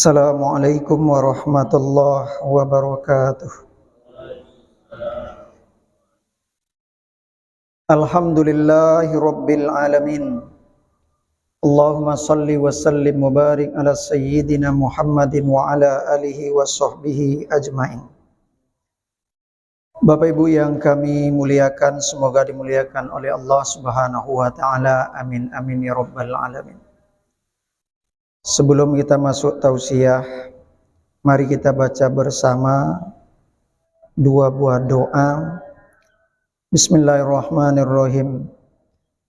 Assalamualaikum warahmatullahi wabarakatuh. Alhamdulillahi rabbil alamin. Allahumma salli wa sallim wa barik ala sayyidina Muhammadin wa ala alihi wa sahbihi ajmain. Bapak Ibu yang kami muliakan, semoga dimuliakan oleh Allah Subhanahu wa taala. Amin amin ya rabbal alamin. Sebelum kita masuk tausiah, mari kita baca bersama dua buah doa. Bismillahirrahmanirrahim.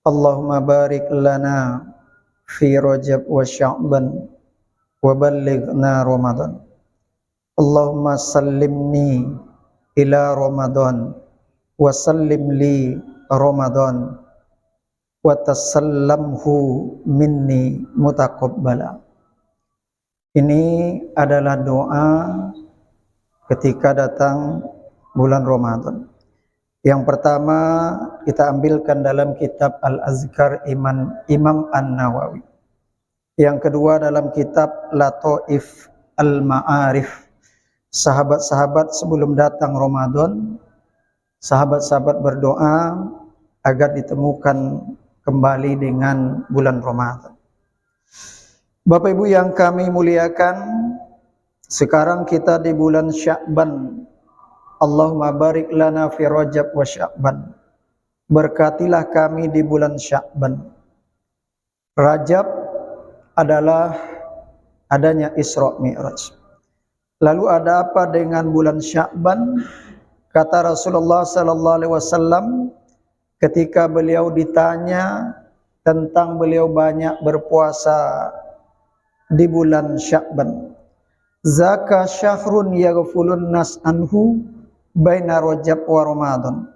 Allahumma barik lana fi Rajab wa Sya'ban wa ballighna Ramadan. Allahumma sallimni ila Ramadan wa sallim li Ramadan wa tasallamhu minni mutaqabbala. Ini adalah doa ketika datang bulan Ramadan. Yang pertama kita ambilkan dalam kitab Al-Azkar Imam An-Nawawi. Yang kedua dalam kitab Lataif Al-Ma'arif. Sahabat-sahabat sebelum datang Ramadan, sahabat-sahabat berdoa agar ditemukan kembali dengan bulan Ramadan. Bapak Ibu yang kami muliakan, sekarang kita di bulan Sya'ban. Allahumma barik lana fi Rajab wa Sya'ban. Berkatilah kami di bulan Sya'ban. Rajab adalah adanya Isra Mi'raj. Lalu ada apa dengan bulan Sya'ban? Kata Rasulullah sallallahu alaihi wasallam ketika beliau ditanya tentang beliau banyak berpuasa di bulan Sya'ban. Zaka syahrun yaghfulun nas anhu baina Rajab wa Ramadan.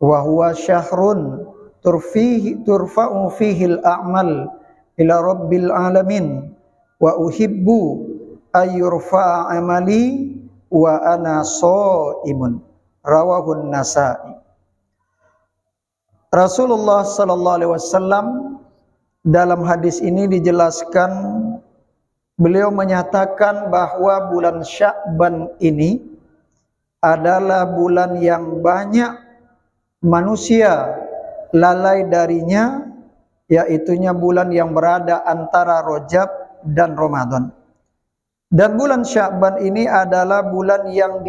Wa huwa syahrun turfa'u fihi al-a'mal ila rabbil alamin. Wa uhibbu ayyurfa'a amali wa ana sha'imun. Rawahun Nasa'i. Rasulullah sallallahu alaihi wasallam dalam hadis ini dijelaskan, beliau menyatakan bahwa bulan Sya'ban ini adalah bulan yang banyak manusia lalai darinya, yaitunya bulan yang berada antara Rajab dan Ramadan. Dan bulan Sya'ban ini adalah bulan yang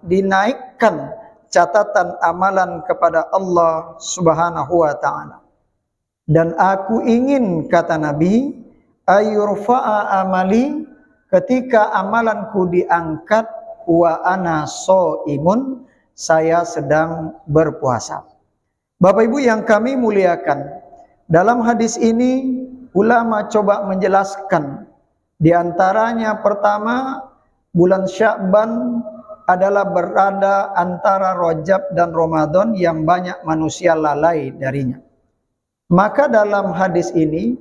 dinaikkan catatan amalan kepada Allah Subhanahu wa ta'ala. Dan aku ingin, kata Nabi, ayurfa'a amali, ketika amalanku diangkat, wa ana shaimun, saya sedang berpuasa. Bapak Ibu yang kami muliakan, dalam hadis ini ulama coba menjelaskan, di antaranya pertama, bulan Sya'ban adalah berada antara Rajab dan Ramadan yang banyak manusia lalai darinya. Maka dalam hadis ini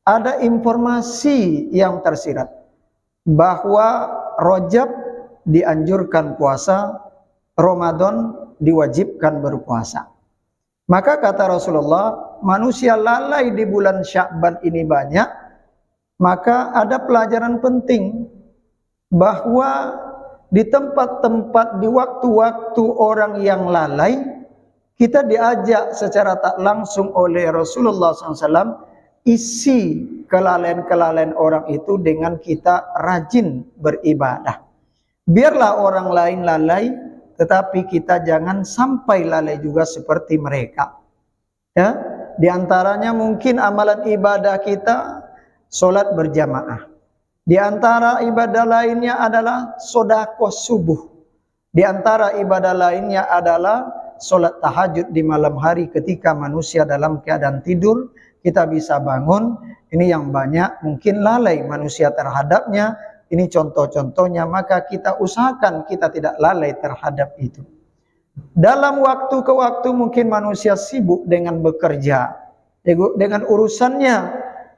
ada informasi yang tersirat bahwa Rajab dianjurkan puasa, Ramadan diwajibkan berpuasa. Maka kata Rasulullah, manusia lalai di bulan Sya'ban ini banyak. Maka ada pelajaran penting bahwa di tempat-tempat, di waktu-waktu orang yang lalai, kita diajak secara tak langsung oleh Rasulullah SAW, isi kelalaian-kelalaian orang itu dengan kita rajin beribadah. Biarlah orang lain lalai, tetapi kita jangan sampai lalai juga seperti mereka. Ya, di antaranya mungkin amalan ibadah kita salat berjamaah. Di antara ibadah lainnya adalah sedekah subuh. Di antara ibadah lainnya adalah salat tahajud di malam hari ketika manusia dalam keadaan tidur, kita bisa bangun. Ini yang banyak mungkin lalai manusia terhadapnya. Ini contoh-contohnya, maka kita usahakan kita tidak lalai terhadap itu. Dalam waktu ke waktu mungkin manusia sibuk dengan bekerja, dengan urusannya,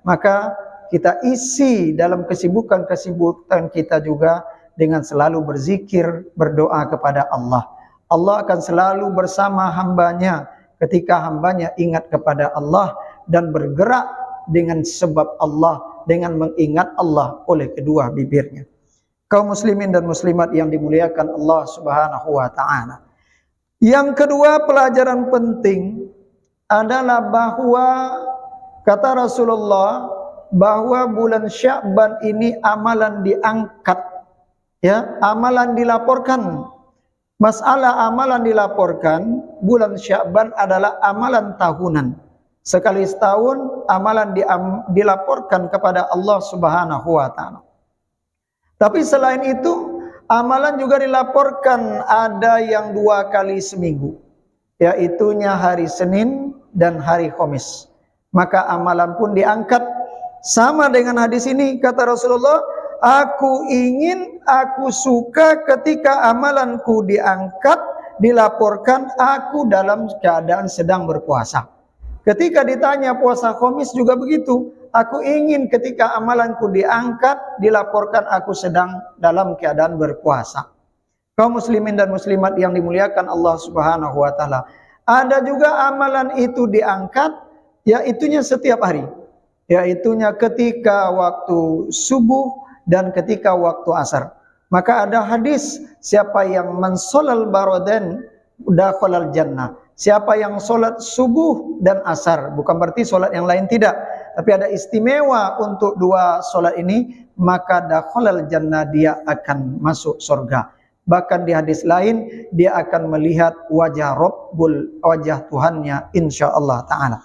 maka kita isi dalam kesibukan-kesibukan kita juga dengan selalu berzikir, berdoa kepada Allah. Allah akan selalu bersama hambanya ketika hambanya ingat kepada Allah dan bergerak dengan sebab Allah dengan mengingat Allah oleh kedua bibirnya. Kaum muslimin dan muslimat yang dimuliakan Allah Subhanahu wa taala. Yang kedua, pelajaran penting adalah bahwa kata Rasulullah bahwa bulan Sya'ban ini amalan diangkat, ya, amalan dilaporkan. Masalah amalan dilaporkan, bulan Sya'ban adalah amalan tahunan. Sekali setahun amalan dilaporkan kepada Allah Subhanahu wa taala. Tapi selain itu, amalan juga dilaporkan ada yang 2 kali seminggu, yaitunya hari Senin dan hari Khamis. Maka amalan pun diangkat. Sama dengan hadis ini, kata Rasulullah, aku suka ketika amalanku diangkat, dilaporkan aku dalam keadaan sedang berpuasa. Ketika ditanya puasa Khamis juga begitu. Aku ingin ketika amalanku diangkat, dilaporkan aku sedang dalam keadaan berpuasa. Kaum muslimin dan muslimat yang dimuliakan Allah Subhanahu wa taala. Ada juga amalan itu diangkat, yaitunya setiap hari. Yaitunya ketika waktu subuh dan ketika waktu asar. Maka ada hadis, siapa yang mensolal baroden dakhalal jannah. Siapa yang solat subuh dan asar, bukan berarti solat yang lain tidak, tapi ada istimewa untuk 2 solat ini, maka dakhalal jannah, dia akan masuk surga. Bahkan di hadis lain, dia akan melihat wajah Tuhannya insyaallah ta'ala.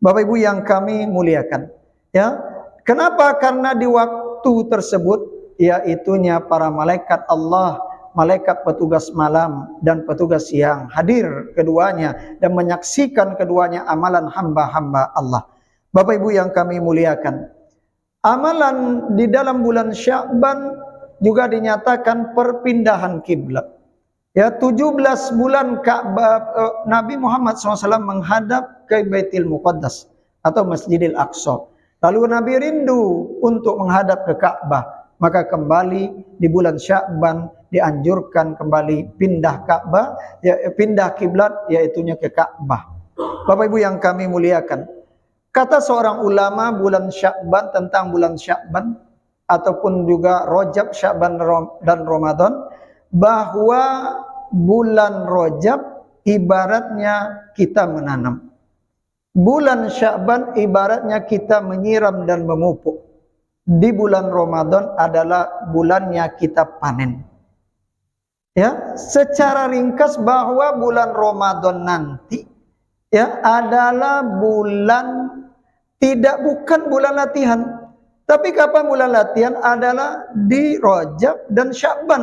Bapak Ibu yang kami muliakan, ya, kenapa? Karena di waktu tersebut, yaitunya para malaikat Allah, malaikat petugas malam dan petugas siang hadir keduanya dan menyaksikan keduanya amalan hamba-hamba Allah. Bapak Ibu yang kami muliakan, amalan di dalam bulan Sya'ban juga dinyatakan perpindahan kiblat. Ya, 17 bulan Ka'bah, Nabi Muhammad SAW menghadap ke Baitul Muqaddas atau Masjidil Aqsa. Lalu Nabi rindu untuk menghadap ke Ka'bah. Maka kembali di bulan Sya'ban dianjurkan kembali pindah Ka'bah, ya, pindah kiblat, yaitunya ke Ka'bah. Bapak Ibu yang kami muliakan, kata seorang ulama bulan Sya'ban, tentang bulan Sya'ban ataupun juga Rajab, Sya'ban dan Ramadan, bahwa bulan Rajab ibaratnya kita menanam. Bulan Sya'ban ibaratnya kita menyiram dan memupuk. Di bulan Ramadan adalah bulannya kita panen. Ya, secara ringkas bahwa bulan Ramadan nanti, ya, adalah bukan bulan latihan. Tapi kapan bulan latihan? Adalah di Rajab dan Sya'ban.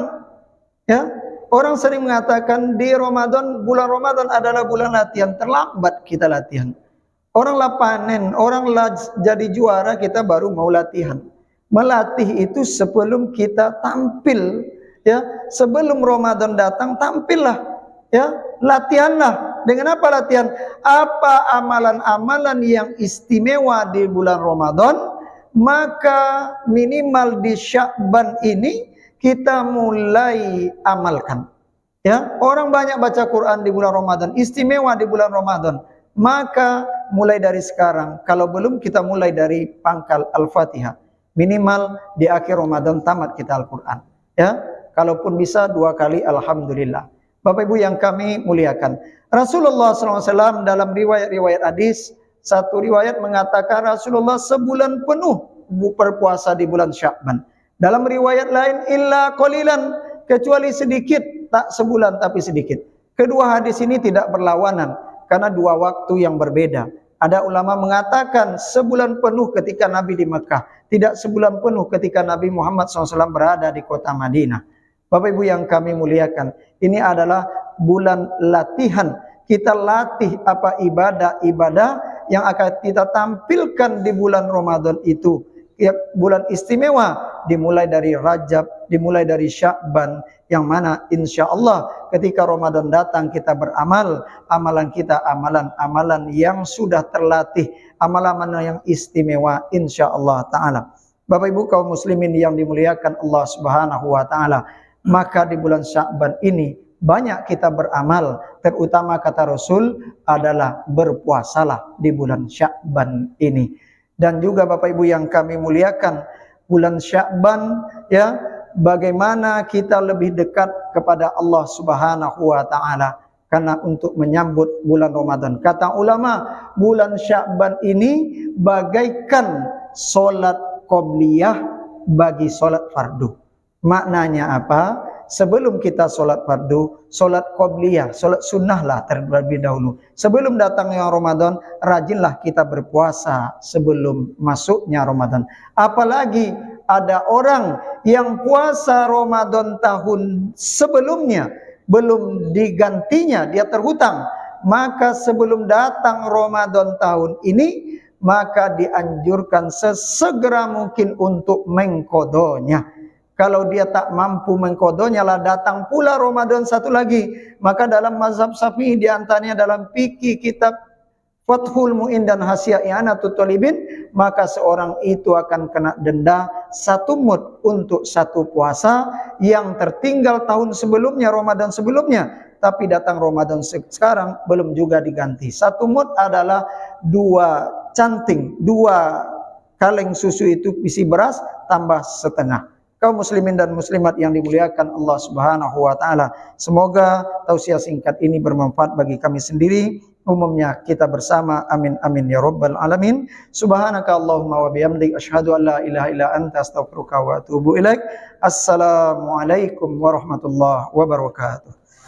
Ya, orang sering mengatakan di Ramadan, bulan Ramadan adalah bulan latihan. Terlambat kita latihan. Orang lah panen, orang lah jadi juara, kita baru mau latihan. Melatih itu sebelum kita tampil, ya. Sebelum Ramadan datang, tampillah, ya. Latihanlah. Dengan apa latihan? Apa amalan-amalan yang istimewa di bulan Ramadan, maka minimal di Sya'ban ini kita mulai amalkan. Ya, orang banyak baca Quran di bulan Ramadan, istimewa di bulan Ramadan. Maka mulai dari sekarang, kalau belum kita mulai dari pangkal Al-Fatihah. Minimal di akhir Ramadan tamat kita Al-Quran. Ya, kalaupun bisa 2 kali, alhamdulillah. Bapak Ibu yang kami muliakan, Rasulullah SAW dalam riwayat-riwayat hadis, satu riwayat mengatakan Rasulullah sebulan penuh berpuasa di bulan Sya'ban. Dalam riwayat lain, illa qalilan, kecuali sedikit, tak sebulan tapi sedikit. Kedua hadis ini tidak berlawanan karena 2 waktu yang berbeda. Ada ulama mengatakan sebulan penuh ketika Nabi di Mekah, tidak sebulan penuh ketika Nabi Muhammad SAW berada di kota Madinah. Bapak Ibu yang kami muliakan, ini adalah bulan latihan. Kita latih apa ibadah-ibadah yang akan kita tampilkan di bulan Ramadan itu. Ya, bulan istimewa, dimulai dari Rajab, dimulai dari Sya'ban, yang mana insya Allah ketika Ramadan datang kita beramal, amalan kita amalan-amalan yang sudah terlatih, amalan-amalan yang istimewa insya Allah ta'ala. Bapak Ibu kaum muslimin yang dimuliakan Allah Subhanahu wa ta'ala, maka di bulan Sya'ban ini banyak kita beramal, terutama kata Rasul adalah berpuasalah di bulan Sya'ban ini. Dan juga Bapak Ibu yang kami muliakan, bulan Sya'ban ya, bagaimana kita lebih dekat kepada Allah Subhanahu wa taala karena untuk menyambut bulan Ramadan. Kata ulama, bulan Sya'ban ini bagaikan salat qabliyah bagi salat fardu. Maknanya apa? Sebelum kita solat fardu, solat qobliyah, solat sunnah lah terlebih dahulu. Sebelum datangnya Ramadan, rajinlah kita berpuasa sebelum masuknya Ramadan. Apalagi ada orang yang puasa Ramadan tahun sebelumnya, belum digantinya, dia terhutang. Maka sebelum datang Ramadan tahun ini, maka dianjurkan sesegera mungkin untuk mengqadanya. Kalau dia tak mampu mengqadanya, lah datang pula Ramadan satu lagi. Maka dalam mazhab Syafi'i, di antaranya dalam fikih kitab Fathul Mu'in dan Hasyiah I'anatul Talibin, maka seorang itu akan kena denda 1 mud untuk 1 puasa yang tertinggal tahun sebelumnya, Ramadan sebelumnya. Tapi datang Ramadan sekarang belum juga diganti. 1 mud adalah 2 canting, 2 kaleng susu itu isi beras tambah setengah. Kaum muslimin dan muslimat yang dimuliakan Allah Subhanahu wa taala, semoga tausiah singkat ini bermanfaat bagi kami sendiri, umumnya kita bersama. Amin amin ya rabbal alamin. Subhanaka Allahumma wa bihamdik, asyhadu an la ilaha illa anta, astaghfiruka wa atubu ilaik. Assalamualaikum warahmatullahi wabarakatuh.